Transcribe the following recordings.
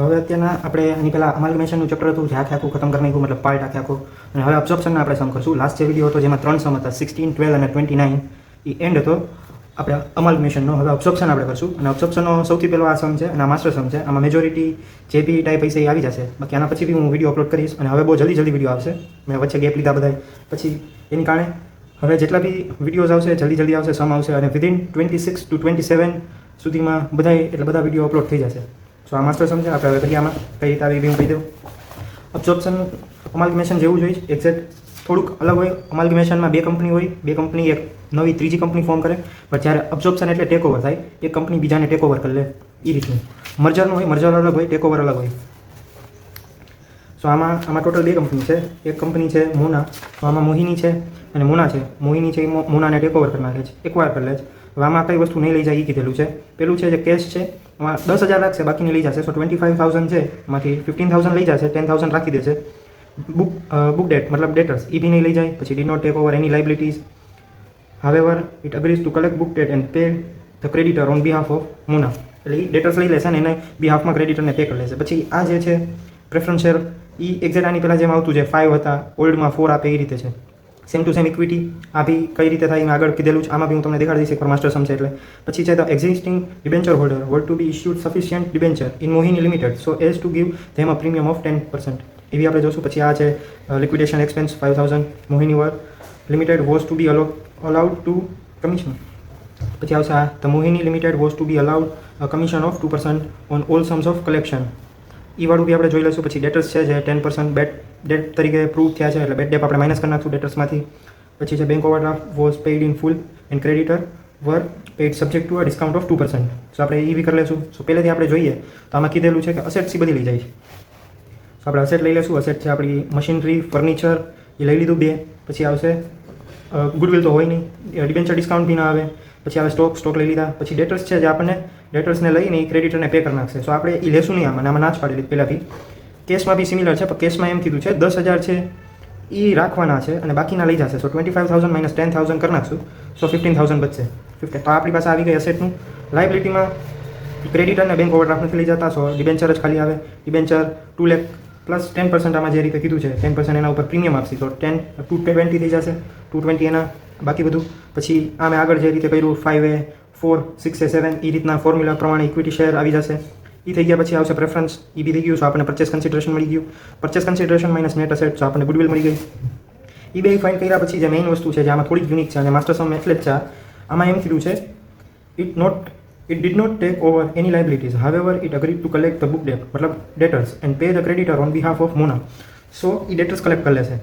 હવે અત્યારના આપણે આની પહેલાં અમાલ્ગમેશનનું ચેપ્ટર હતું જે આખું ખતમ કરી નાખ્યું, મતલબ પાર્ટ આખું. અને હવે અબ્સોર્પ્શનના આપણે સમ કરશું. લાસ્ટ જે વિડીયો હતો જેમાં 3 સમ હતા 16, 12 અને 29 એ એન્ડ હતો આપણે અમાલ્ગમેશનનો. હવે અબ્સોર્પ્શન આપણે કરશું અને અબ્સોર્પ્શનનો સૌથી પહેલો આ સમ છે અને આ માસ્ટર સમ છે. આમાં મેજોરિટી જે બી ટાઈપ હશે એ આવી જશે. બાકી આના પછી બી હું વિડીયો અપલોડ કરીશ અને હવે બહુ જલ્દી વિડીયો આવશે. મેં વચ્ચે ગેપ લીધા બધા, પછી એની કારણે હવે જેટલા બી વિડીયોઝ આવશે જલ્દી આવશે, સમ આવશે અને વિધિન 26 to 27 સુધીમાં બધા વિડીયો અપલોડ થઈ જશે. સો આ માસ્ટર સમ છે. આપણે હવે કરીએ આમાં કઈ રીતે આવી બી હું કહી દઉં. અબ્સોર્પ્શન અમાલ્ગમેશન જેવું જ હોય, એક્ઝેક્ટ થોડુંક અલગ હોય. અમાલ્ગમેશનમાં બે કંપની હોય, બે કંપની એક નવી ત્રીજી કંપની ફોર્મ કરે. પણ જ્યારે અબ્સોર્પ્શન એટલે ટેક ઓવર થાય, એક કંપની બીજાને ટેક ઓવર કરી લે એ રીતનું. મર્જરનું હોય, મર્જર અલગ હોય, ટેક ઓવર અલગ હોય. સો આમાં ટોટલ બે કંપની છે. એક કંપની છે મોના, તો આમાં મોહિની છે અને મોના છે. મોહિની છે એ મોનાને ટેક ઓવર કરી નાખે છે, એકવાર કરી લે છે. હવે આમાં કઈ વસ્તુ નહીં લઈ જાય એ કીધેલું છે. પેલું છે જે કેશ છે, એમાં 10,000 રાખશે, બાકીની લઈ જશે. સો 25,000 છે, એમાંથી 15,000 લઈ જશે, 10,000 રાખી દેશે. બુક ડેટ મતલબ ડેટર્સ એ બી નહીં લઈ જાય. પછી did not take over any liabilities. However it agrees to collect book debt and pay the creditor on behalf of Mona. એટલે એ ડેટર્સ લઈ લેશે ને એને બિહાફમાં ક્રેડિટરને પે કરી લેશે. પછી આ જે છે પ્રેફરન્સ શેર, એ એક્ઝેક્ટ આની પહેલાં જેમ આવતું છે 5 હતા, ઓલ્ડમાં 4 આપે એ રીતે છે. સેમ ટુ સેમ ઇક્વિટી આ બી કઈ રીતે થાય મેં આગળ કીધેલું છે. આમાં બી હું તમને દેખાડી દઈશ એકવાર માસ્ટર સમ છે એટલે. પછી છે the existing debenture holder what to be issued sufficient debenture in Mohini limited so as to give them a premium of 10%. એવી આપણે જોશું. પછી આ છે liquidation expense 5,000 Mohini work limited was to be allowed to commission. પછી આવશે આ the Mohini limited was to be allowed a commission of 2% on all sums of collection. A વાળું બી આપણે જોઈ લઈશું. પછી ડેટર્સ છે જે 10% બેડ ડેટ તરીકે પ્રૂવ થયા છે, એટલે બેડ ડેપ આપણે માઇનસ કરી નાખશું ડેટર્સમાંથી. પછી છે bank overdraft was paid in full and creditor were paid subject to a discount of 2%. So આપણે એ બી કરી લઈશું. સો પહેલેથી આપણે જોઈએ તો આમાં કીધેલું છે કે અસેટ્સ બધી લઈ જાય છે. સો આપણે અસેટ લઈ લઈશું. અસેટ છે આપણી મશીનરી, ફર્નિચર એ લઈ લીધું બે. પછી આવશે ગુડવિલ તો હોય નહીં, ડિબેન્ચર ડિસ્કાઉન્ટ બી ના આવે. પછી આવે સ્ટોક લઈ લીધા. પછી ડેટર્સ છે જે આપણને ડેટર્સને લઈને એ ક્રેડિટરને પે કરી નાખશે. સો આપણે એ લેશું નહીં આમાં ના જ પાડી લીધી પહેલાંથી. કેશમાં બી સિમિલર છે, પણ કેશમાં એમ કીધું છે 10,000 છે એ રાખવાના છે અને બાકીના લઈ જશે. સો 25,000 માઇનસ 10,000 કરી નાખશું. સો 15,000 બચશે. તો આપણી પાસે આવી ગઈ અસેટનું. લાઇબિલિટીમાં ક્રેડિટરને બેંક ઓવરડ્રાફ્ટ નથી લઈ જતા. સો ડિબેન્ચર જ ખાલી આવે. ડિબેન્ચર 2 લાખ પ્લસ 10% આમાં જે રીતે કીધું છે 10% એના ઉપર પ્રીમિયમ આપશે. તો 220 થઈ જશે. 220 એના બાકી બધું. પછી આમે આગળ જે રીતે કર્યું 5A 4 6A 7 એ રીતના ફોર્મ્યુલા પ્રમાણે ઇક્વિટી શેર આવી જશે. એ થઈ ગયા. પછી આવશે પ્રેફરન્સ, એ બી થઈ ગયું. સો આપણને પરચેસ કન્સિડરેશન મળી ગયું. Purchase consideration minus net asset, so આપણને ગુડવિલ મળી ગઈ. એ બે ફાઇન્ડ કર્યા પછી જે મેઇન વસ્તુ છે જે આમાં થોડીક યુનિક છે અને માસ્ટર સમ એટલે જ છે આમાં એમ કીધું છે it did not take over any liabilities however it agreed to collect the book debt મતલબ debtors and pay the creditor on behalf of Mona. So એ ડેટર્સ કલેક્ટ કરી લેશે.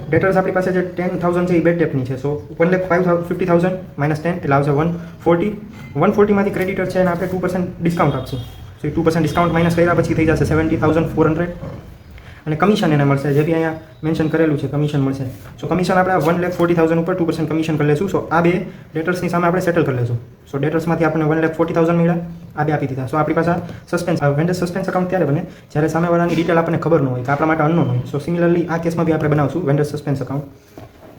ડેટર્સ આપણી પાસે જે 10,000 છે એ બેડ ડેપની છે. સો 1,50,000 માઇનસ 10 એટલે આવશે 140. 140માંથી ક્રેડિટર છે અને આપણે 2% ડિસ્કાઉન્ટ આપશું. સો એ 2% ડિસ્કાઉન્ટ માઇનસ કર્યા પછી થઈ જશે 70,400. અને કમિશન એને મળશે જે બી અહીંયા મેન્શન કરેલું છે કમિશન મળશે. સો કમિશન આપણે 1,40,000 ઉપર 2% કમિશન કરી લઈશું. સો આ બે ડેટર્સની સામે આપણે સેટલ કરી લઈશું. સો ડેટર્સમાંથી આપણે 1,40,000 મળ્યા, આ બે આપી દીધા. સો આપણી પાસે સસ્પેન્સ વેન્ડર સસ્પેન્સ અકાઉન્ટ ત્યારે બને જ્યારે સામેવાળાની ડિટેલ આપણને ખબર ન હોય કે આપણા માટે અનનોન હોય. સો સિમિલરલી આ કેસમાં બી આપણે બનાવશું વેન્ડર સસ્પેન્સ અકાઉન્ટ.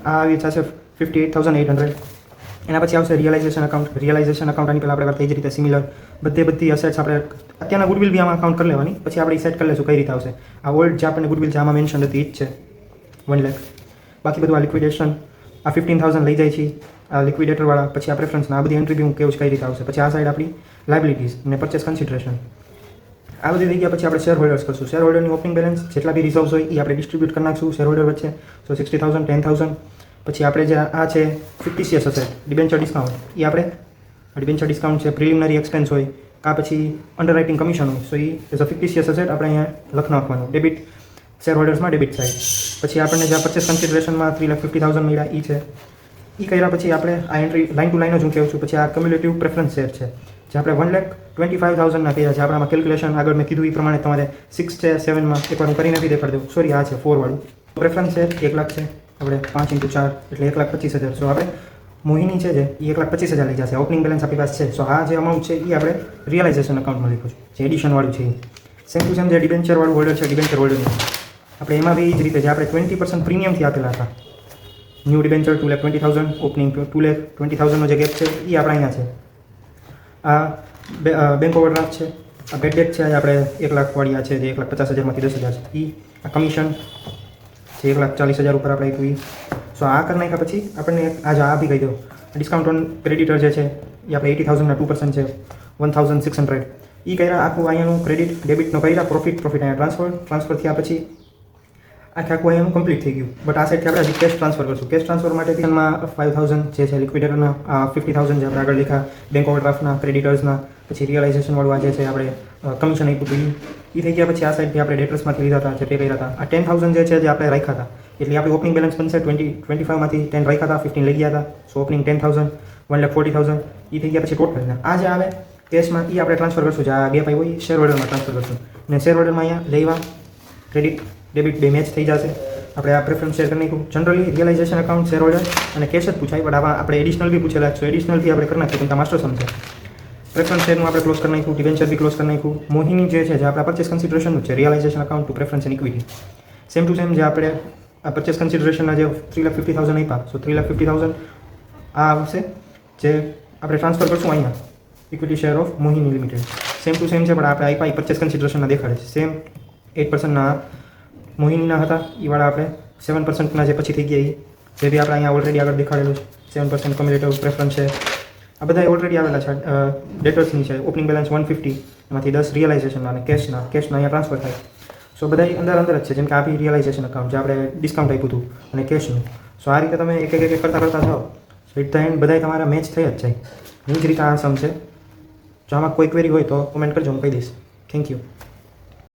આ આવી જશે 58,800. એના પછી આવશે રિયલાઇઝેશન અકાઉન્ટ. રિયલાઇઝેશન અકાઉન્ટ આની પહેલાં આપણે કરતા એ જ રીતે સિમિલર બધી અસેટ્સ આપણે અત્યારના ગુડવિલ બી આમાં અકાઉન્ટ કરી લેવાની. પછી આપણે સેટ કરી લઈશું કઈ રીતે આવશે. આ ઓલ્ડ જે આપણને ગુડવિલ છે આમાં મેન્શન હતી એ જ છે 1 લાખ. બાકી બધું આ લિક્વિડેશન આ 15,000 લઈ જાય છે આ લિક્વિડેટરવાળા. પછી આ પ્રેફરન્સના આ બધી એન્ટ્રી બી હું કેવું કઈ રીતે આવશે. પછી આ સાઈડ આપણી લાઇબિલિટીઝ અને પરચેસ કન્સિડરેશન આ બધી થઈ ગયા. પછી આપણે શેર હોલ્ડર્સ કરશું. શેર હોલ્ડરની ઓપનિંગ બેલેન્સ જેટલા બી રિઝર્વ્સ હોય એ આપણે ડિસ્ટ્રીબ્યુટ કરી નાખશું શેર હોલ્ડર વચ્ચે. સો 60,000 10,000. પછી આપણે જે આ છે ફિક્ટિશિયસ હશે ડિબેન્ચર ડિસ્કાઉન્ટ એ આપણે ડિબેન્ચર ડિસ્કાઉન્ટ છે પ્રિલિમિનરી એક્સપેન્સ હોય કાં પછી અંડરરાઇટિંગ કમિશન હોય. સો એ એઝ અ ફિક્ટિશિયસ અસેટ આપણે અહીંયા લખ નાખવાનું ડેબિટ શેર હોલ્ડર્સમાં ડેબિટ સાઇડ. પછી આપણને જે પરચેસ કન્સિડરેશનમાં 3,50,000 મળ્યા એ છે. એ કર્યા પછી આપણે આ એન્ટ્રી લાઇન ટુ લાઇન જ હું કહું છું. પછી આ કમ્યુલેટિવ પ્રેફરન્સ શેર છે જે આપણે 1,25,000ના કર્યા છે. આપણે આમાં કેલ્ક્યુલેશન આગળ મેં કીધું એ પ્રમાણે તમારે 6 છે 7માં એકવાર હું કરીને બી દેખાડી દઉં. સોરી આ છે 4 વાળું. પ્રેફરન્સ શેર 1 લાખ છે. આપણે 5 × 4 એટલે 1,25,000. સો આપણે મોહિની છે જે એ 1,25,000 લઈ જશે. ઓપનિંગ બેલેન્સ આપણી પાસે છે. સો આ જે અમાઉન્ટ છે એ આપણે રિયલાઇઝેશન અકાઉન્ટમાં લખ્યું છે જે એડિશન વાળું છે. સેમ ટુ સેમ જે ડિબેન્ચર વાળું હોલ્ડર છે ડિબેન્ચર હોલ્ડરની આપણે એમાં બી એ જ રીતે જે આપણે 20% પ્રીમિયમથી આપેલા હતા. ન્યૂ ડિબેન્ચર 2,20,000 ઓપનિંગ 2,20,000નો જે ગેપ છે એ આપણે અહીંયા છે. આ બેંક ઓવરડ્રાફ્ટ છે આ બેડ ડેટ છે આપણે 1 લાખ વાળી આ છે જે 1,50,000માંથી 10,000 છે એ આ કમિશન જે 1,40,000 ઉપર આપણે આપ્યું સો આ કરી નાખ્યા પછી આપણને આજે આ બી કહી દો ડિસ્કાઉન્ટ ઓન ક્રેડિટર જે છે એ આપણે 80,000ના 2% છે 1,600 એ કર્યા આખું અહીંયાનું ક્રેડિટ ડેબિટનો કર્યા પ્રોફિટ અહીંયા ટ્રાન્સફર થયા પછી આખું અહીંયાનું કમ્પ્લીટ થઈ ગયું બટ આ સાઈડથી આપણે હજી કેશ ટ્રાન્સફર કરશું કેશ ટ્રાન્સફર માટે તેમાં 5,000 જે છે લિક્વિડેટરના 50,000 જે આપણે આગળ લીધા બેંક ઓવરડ્રાફ્ટના ક્રેડિટર્સના પછી રિયલાઇઝેશનવાળું આ જે છે આપણે કમિશન આપ્યું હતું એ થઈ ગયા પછી આ સાઈડથી આપણે ડેટર્સમાંથી લીધા હતા જે પે કર્યા હતા આ 10,000 જે છે જે આપણે રાખ્યા હતા એટલે આપણી ઓપનિંગ બેલેન્સ બનશે 25માંથી 10 રાખ્યા હતા 15 લઈ ગયા હતા સો ઓપનિંગ 10,000 1,40,000 એ થઈ ગયા પછી ટોટલ આ જે આવે કેશમાં એ આપણે ટ્રાન્સફર કરશું જે આ ગેપ આવ્યો એ શેર હોલ્ડરમાં ટ્રાન્સફર કરશું અને શેર હોલ્ડરમાં અહીંયા લેવા ક્રેડિટ ડેબિટ બે મેચ થઈ જશે આપણે આ પ્રેફરન્સ શેર કરી નાખ્યું generally realisation account share holder અને કેશ જ પૂછાય બટ આમાં આપણે એડિશનલ બી પૂછેલા છે એડિશનલથી આપણે કરી નાખ્યું કેમ માસ્ટર સમ છે પ્રેફરન્સ શેરનું આપણે ક્લોઝ કરી નાખ્યું ડિવેન્ચર બી ક્લોઝ કરી નાખ્યું મોહિની જે છે જે આપણા પરચેસ કન્સિડરેશનનું છે realisation account to preference and equity same to same જે આપણે આ પરચેસ કન્સિડરેશનના જે 3,50,000 આપ્યા સો 3,50,000 આ આવશે જે આપણે ટ્રાન્સફર કરશું અહીંયા equity share of Mohini limited same to same છે પણ આપણે આપ્યા પરચેસ કન્સિડરેશનના દેખાડે છે સેમ 8%ના મોહિનીના હતા એ વાળા આપણે 7%ના જે પછી થઈ ગયા જે બી આપણે અહીંયા ઓલરેડી આગળ દેખાડેલું છે 7% કોમ્યુલેટિવ પ્રેફરન્સ છે આ બધા ઓલરેડી આવેલા છે ડેટર્સની છે ઓપનિંગ બેલેન્સ 150 એમાંથી 10 રિયલાઇઝેશનના અને કેશના અહીંયા ટ્રાન્સફર થાય સો બધા અંદર જ છે જેમ કે આ બી રિયલાઇઝેશન અકાઉન્ટ જે આપણે ડિસ્કાઉન્ટ આપ્યું હતું અને કેશનું સો આ રીતે તમે એક કરતા જાઓ સો ઇટ ધ એન્ડ બધા તમારા મેચ થઈ જ જાય એ જ રીતે આ સમ છે જો આમાં કોઈ ક્વેરી હોય તો કોમેન્ટ કરજો હું કહી દઈશ થેન્ક યુ